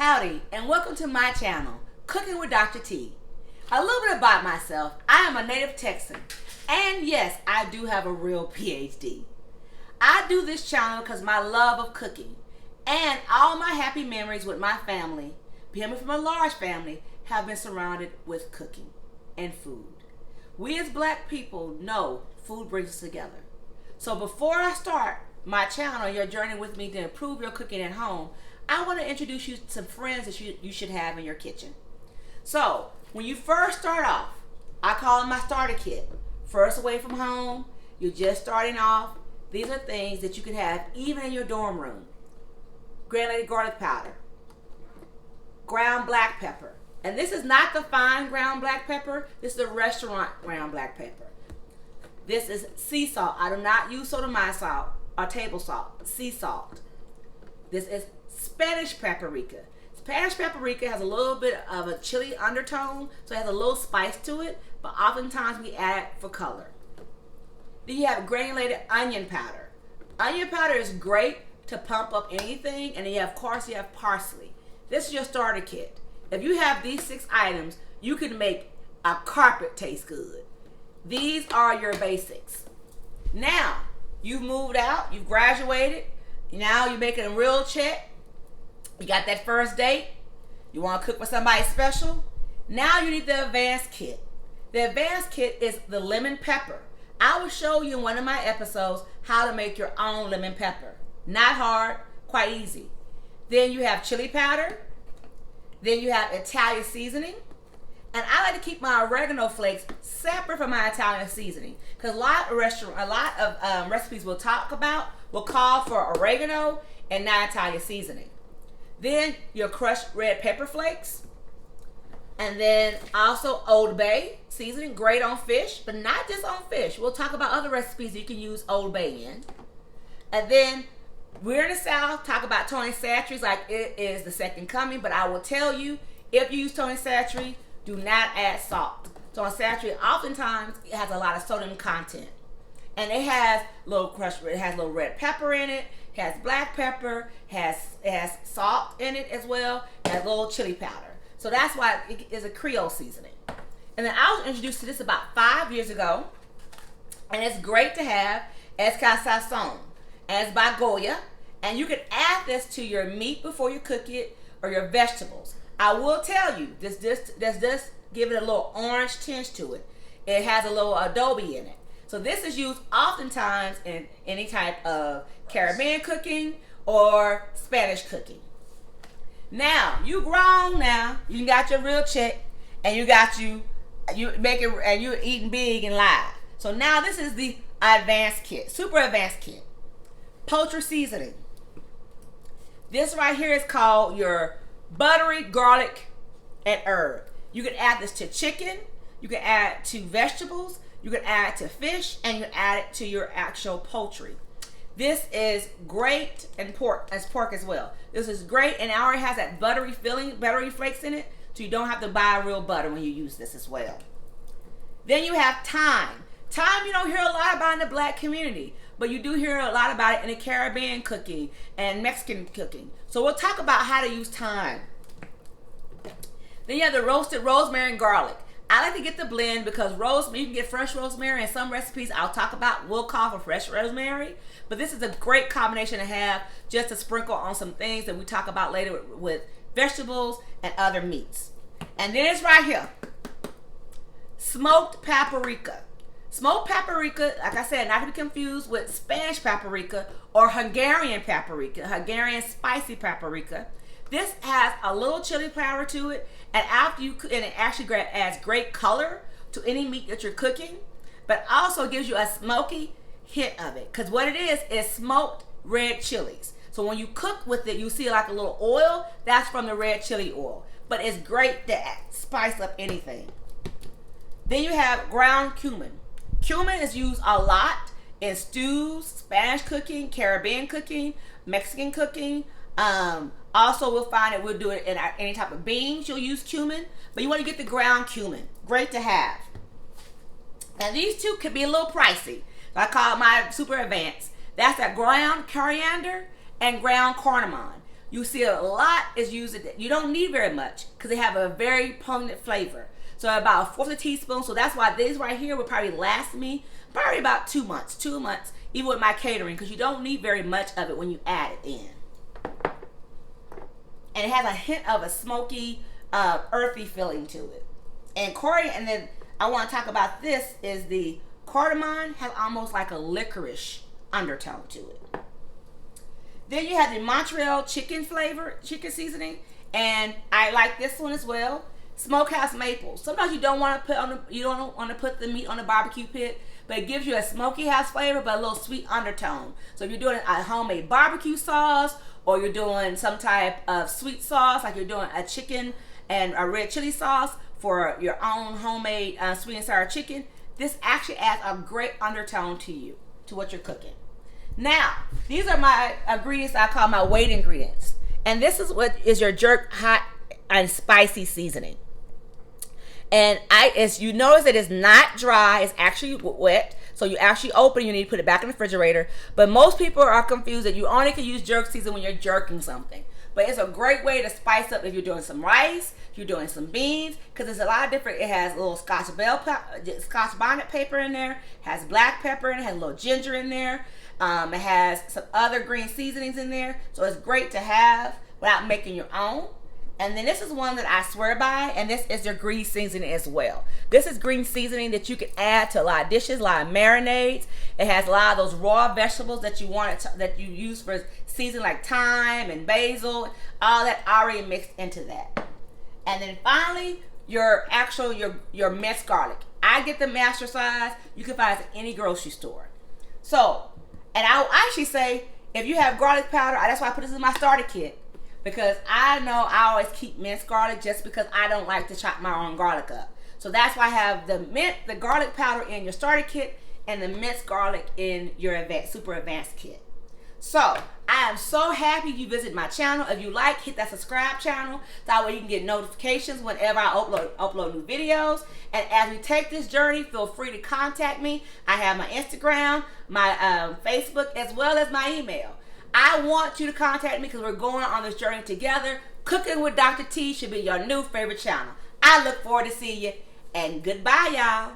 Howdy, and welcome to my channel, Cooking with Dr. T. A little bit about myself. I am a native Texan, and yes, I do have a real PhD. I do this channel because my love of cooking and all my happy memories with my family, being from a large family, have been surrounded with cooking and food. We as black people know food brings us together. So before I start my channel, your journey with me to improve your cooking at home, I want to introduce you to some friends that you should have in your kitchen. So when you first start off, I call it my starter kit. First away from home, you're just starting off. These are things that you can have even in your dorm room. Granulated garlic powder, ground black pepper. And this is not the fine ground black pepper. This is the restaurant ground black pepper. This is sea salt. I do not use sodium salt or table salt, sea salt. This is Spanish paprika. Spanish paprika has a little bit of a chili undertone, so it has a little spice to it, but oftentimes we add it for color. Then you have granulated onion powder. Onion powder is great to pump up anything, and then of course you have parsley. This is your starter kit. If you have these 6 items, you can make a carpet taste good. These are your basics. Now, you've moved out, you've graduated, now you're making a real check. You got that first date. You want to cook for somebody special. Now you need the advanced kit. The advanced kit is the lemon pepper. I will show you in one of my episodes how to make your own lemon pepper. Not hard, quite easy. Then you have chili powder. Then you have Italian seasoning. And I like to keep my oregano flakes separate from my Italian seasoning, because a lot of recipes will call for oregano and not Italian seasoning. Then your crushed red pepper flakes, and then also Old Bay seasoning, great on fish, but not just on fish. We'll talk about other recipes you can use Old Bay in. And then we're in the South, talk about Tony Chachere's like it is the second coming, but I will tell you, if you use Tony Chachere, do not add salt. Tony Chachere oftentimes has a lot of sodium content, and it has little red pepper in it. It has black pepper, it has salt in it as well, it has a little chili powder. So that's why it is a Creole seasoning. And then I was introduced to this about 5 years ago, and it's great to have escasazon, as by Goya, and you can add this to your meat before you cook it or your vegetables. I will tell you, this give it a little orange tinge to it. It has a little adobe in it. So this is used oftentimes in any type of Caribbean cooking or Spanish cooking. Now, you grown now, you got your real check, and you're eating big and live. So now this is the advanced kit, super advanced kit. Poultry seasoning. This right here is called your buttery garlic and herb. You can add this to chicken, you can add it to vegetables, you can add it to fish, and you can add it to your actual poultry. This is great and pork as well. This is great, and it already has that buttery filling, buttery flakes in it, so you don't have to buy real butter when you use this as well. Then you have thyme. Thyme you don't hear a lot about in the black community, but you do hear a lot about it in the Caribbean cooking and Mexican cooking. So we'll talk about how to use thyme. Then you have the roasted rosemary and garlic. I like to get the blend because you can get fresh rosemary, and some recipes I'll talk about will call for fresh rosemary. But this is a great combination to have just to sprinkle on some things that we talk about later with vegetables and other meats. And then it's right here, smoked paprika. Smoked paprika, like I said, not to be confused with Spanish paprika or Hungarian paprika, Hungarian spicy paprika. This has a little chili powder to it, and it actually adds great color to any meat that you're cooking, but also gives you a smoky hint of it. Because what it is smoked red chilies. So when you cook with it, you see like a little oil. That's from the red chili oil. But it's great to spice up anything. Then you have ground cumin. Cumin is used a lot in stews, Spanish cooking, Caribbean cooking, Mexican cooking. Also, we'll find that we'll do it in any type of beans. You'll use cumin, but you want to get the ground cumin. Great to have. And these two could be a little pricey. I call it my super advanced. That's that ground coriander and ground cardamom. you see a lot is used. You don't need very much because they have a very potent flavor. So about a fourth of a teaspoon. So that's why these right here would probably last me probably about 2 months. 2 months, even with my catering, because you don't need very much of it when you add it in. And it has a hint of a smoky, earthy feeling to it. And coriander, and then I want to talk about this, is the cardamom has almost like a licorice undertone to it. Then you have the Montreal chicken seasoning, and I like this one as well. Smokehouse maple. Sometimes you don't want to put the meat on the barbecue pit, but it gives you a smoky house flavor, but a little sweet undertone. So if you're doing a homemade barbecue sauce, or you're doing some type of sweet sauce, like you're doing a chicken and a red chili sauce for your own homemade sweet and sour chicken, this actually adds a great undertone to what you're cooking. Now, these are my ingredients I call my weight ingredients. And this is what is your jerk hot and spicy seasoning. And as you notice, it is not dry, it's actually wet. So you actually open, you need to put it back in the refrigerator. But most people are confused that you only can use jerk season when you're jerking something. But it's a great way to spice up if you're doing some rice, if you're doing some beans, because there's a lot of different. It has a little Scotch bonnet pepper in there, has black pepper in it, has a little ginger in there. It has some other green seasonings in there, so it's great to have without making your own. And then this is one that I swear by, and this is your green seasoning as well. This is green seasoning that you can add to a lot of dishes, a lot of marinades. It has a lot of those raw vegetables that you use for seasoning, like thyme and basil, all that already mixed into that. And then finally, your minced garlic. I get the master size. You can find it at any grocery store. So, and I will actually say, if you have garlic powder, that's why I put this in my starter kit. Because I know I always keep minced garlic just because I don't like to chop my own garlic up. So that's why I have the garlic powder in your starter kit and the minced garlic in your super advanced kit. So I am so happy you visit my channel. If you like, hit that subscribe channel. That way you can get notifications whenever I upload new videos. And as we take this journey, feel free to contact me. I have my Instagram, my Facebook, as well as my email. I want you to contact me because we're going on this journey together. Cooking with Dr. T should be your new favorite channel. I look forward to seeing you, and goodbye, y'all.